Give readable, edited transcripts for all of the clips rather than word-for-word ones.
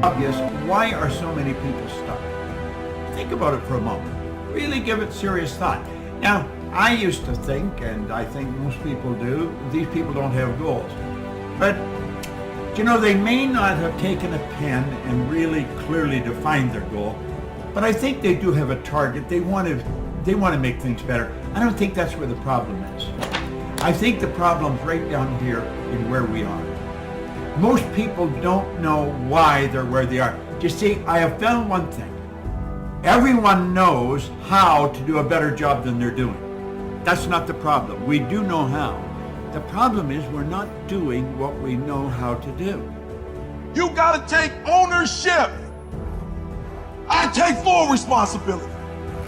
Obvious, why are so many people stuck? Think about it for a moment. Really give it serious thought. Now, I used to think, and I think most people do, these people don't have goals. But, you know, they may not have taken a pen and really clearly defined their goal, but I think they do have a target. They want to make things better. I don't think that's where the problem is. I think the problem's right down here in where we are. Most people don't know why they're where they are. You see, I have found one thing. Everyone knows how to do a better job than they're doing. That's not the problem. We do know how. The problem is we're not doing what we know how to do. You gotta take ownership. I take full responsibility.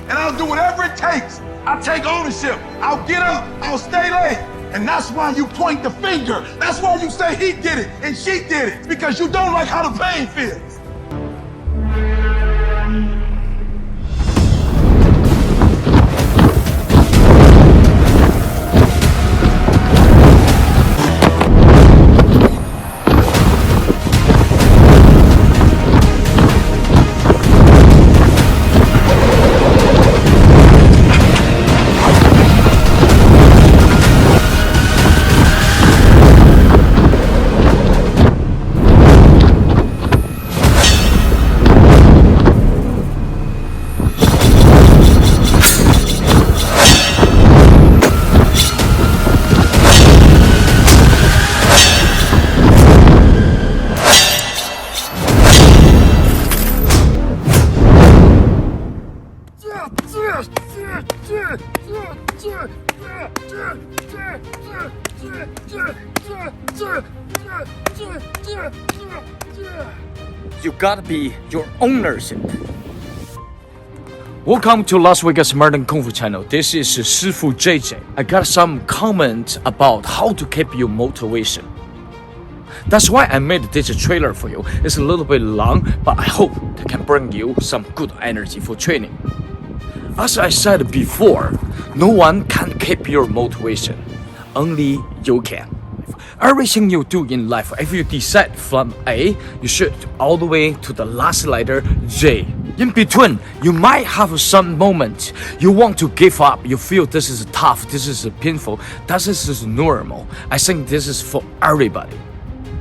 And I'll do whatever it takes. I'll take ownership. I'll get up, I'll stay late. And that's why you point the finger. That's why you say he did it and she did it. Because you don't like how the pain feels. You gotta be your ownership. Welcome to Las Vegas Modern Kung Fu channel. This is Shifu JJ. I got some comments about how to keep your motivation. That's why I made this trailer for you. It's a little bit long, but I hope it can bring you some good energy for training. As I said before, no one can keep your motivation. Only you can. Everything you do in life, if you decide from A, you should all the way to the last letter J. In between, you might have some moment you want to give up. You feel this is tough, this is painful, this is normal. I think this is for everybody.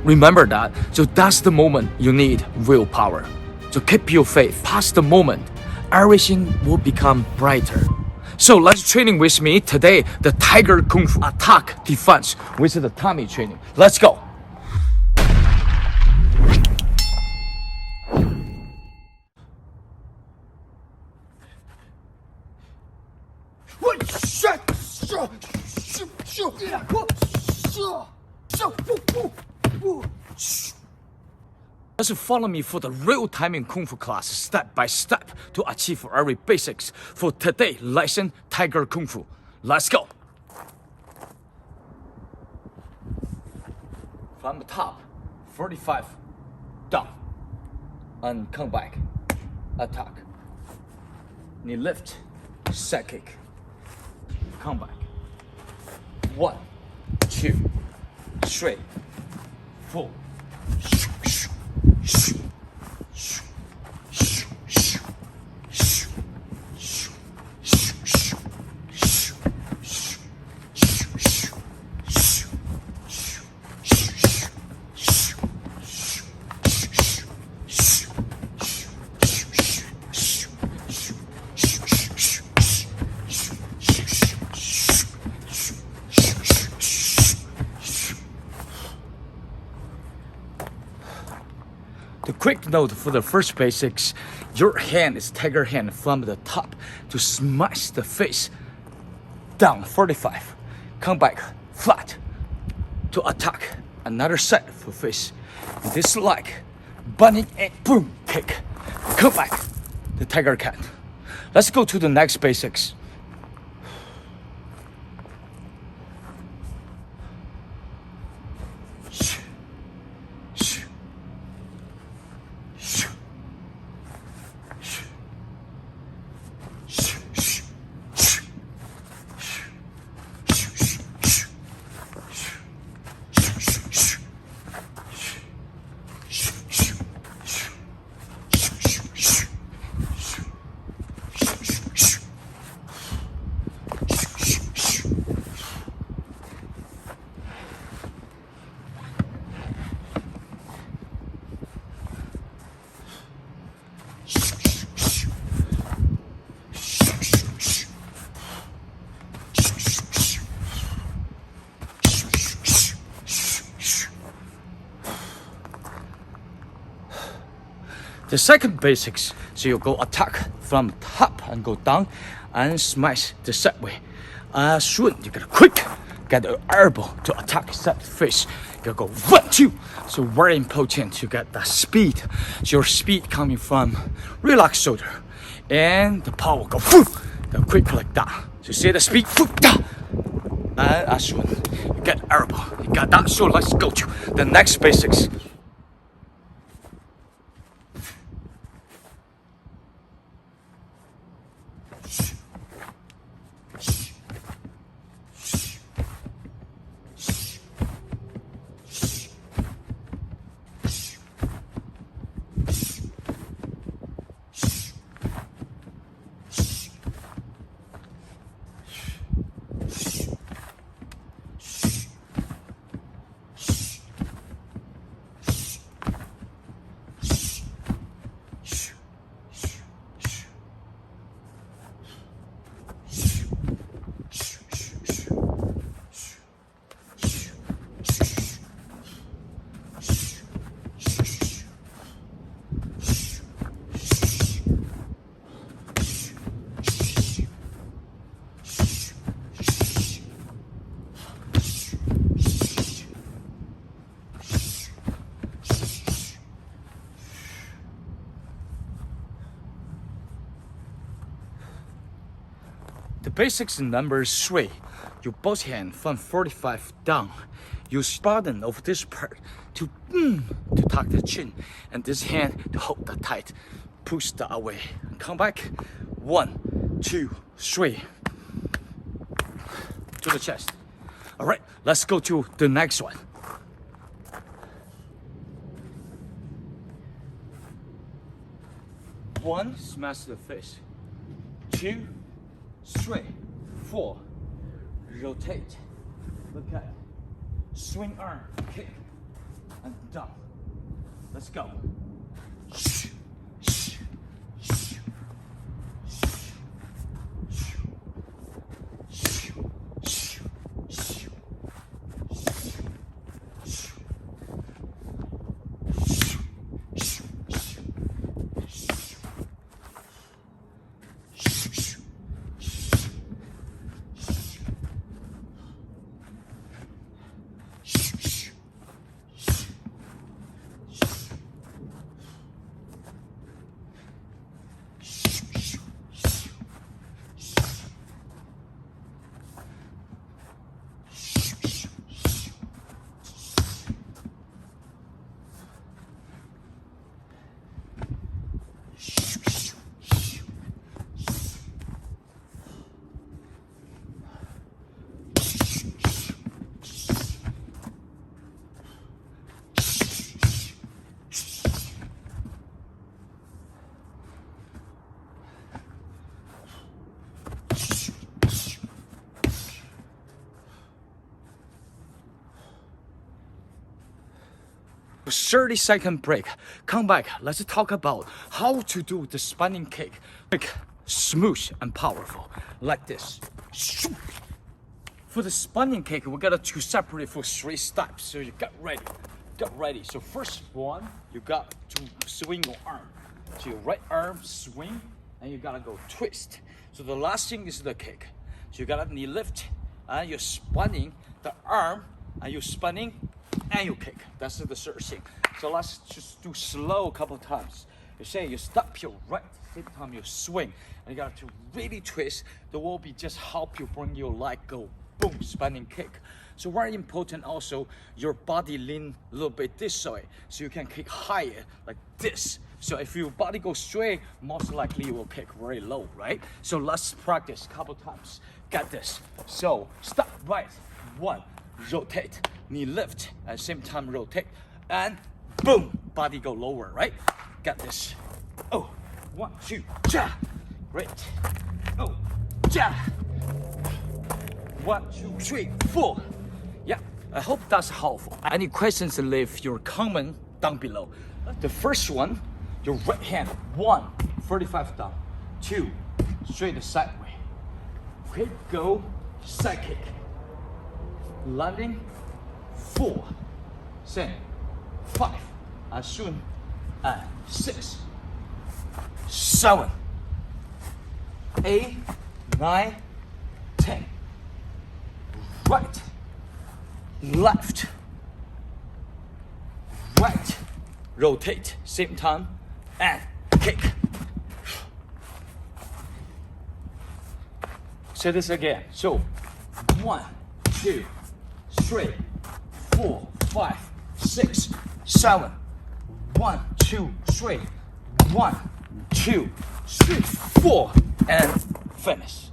Remember that. So that's the moment you need willpower. So keep your faith. Past the moment, everything will become brighter. So let's training with me today, the Tiger Kung Fu attack defense with the Tommy training. Let's go. Just follow me for the real timing Kung Fu class, step by step, to achieve every basics for today lesson Tiger Kung Fu. Let's go. From the top, 45, down, and come back, attack. Knee lift, side kick, come back. 1, 2, 3, 4. The quick note for the first basics, your hand is tiger hand from the top to smash the face down 45. Come back flat to attack another side for face. This leg, bunny and boom kick. Come back, the tiger cat. Let's go to the next basics. The second basics, so you go attack from top and go down and smash the sideway. As soon you gotta quick get the elbow to attack side face. You go 1, 2. So very important to get that speed. So your speed coming from relaxed shoulder, and the power go go quick like that. So you see the speed, and as soon you get elbow, you got that. So let's go to the next basics. The basics in number 3. You both hand from 45 down. You spartan over this part to tuck the chin, and this hand to hold that tight. Push that away. Come back. 1, 2, 3. To the chest. Alright, let's go to the next one. One, smash the face. 2, 3, 4. Rotate. Look at it. Swing arm, kick, and down. Let's go. A 30-second break. Come back. Let's talk about how to do the spinning kick. Quick, smooth, and powerful. Like this. For the spinning kick, we gotta to separate for 3 steps. So you get ready. Get ready. So first one, you got to swing your arm. So your right arm swing, and you gotta go twist. So the last thing is the kick. So you gotta knee lift, and you're spinning the arm, and you're spinning, and you kick. That's the third thing. So let's just do slow a couple times. You say you stop your right, same time you swing, and you got to really twist. That will be just help you bring your leg go boom, spinning kick. So very important also, your body lean a little bit this way, so you can kick higher like this. So if your body goes straight, most likely you will kick very low, right? So let's practice a couple times. Got this. So stop right, 1, rotate, knee lift, at the same time rotate, and boom, body go lower, right? Got this. Oh, 1, 2, ja. Great. Oh, ja. 1, 2, 3, 4. Yeah, I hope that's helpful. Any questions, leave your comment down below. The first one, your right hand, 1, 45 down, 2, straight sideway. Okay, go, side kick. Landing, 4, 7, 5, as soon, and 6, 7, 8, 9, 10. Right, left, right, rotate, same time, and kick. Say this again. So, 1, 2, 3, 4, 5, 6, 7. 1, 2, 3. 1, 2, 3, 4, and finish.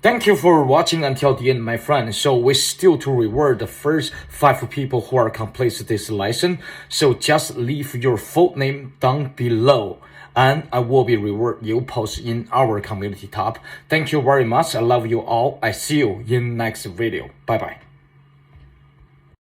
Thank you for watching until the end, my friend. So we still to reward the first 5 people who are complete this lesson. So just leave your full name down below, and I will be reward you post in our community tab. Thank you very much. I love you all. I see you in next video. Bye bye.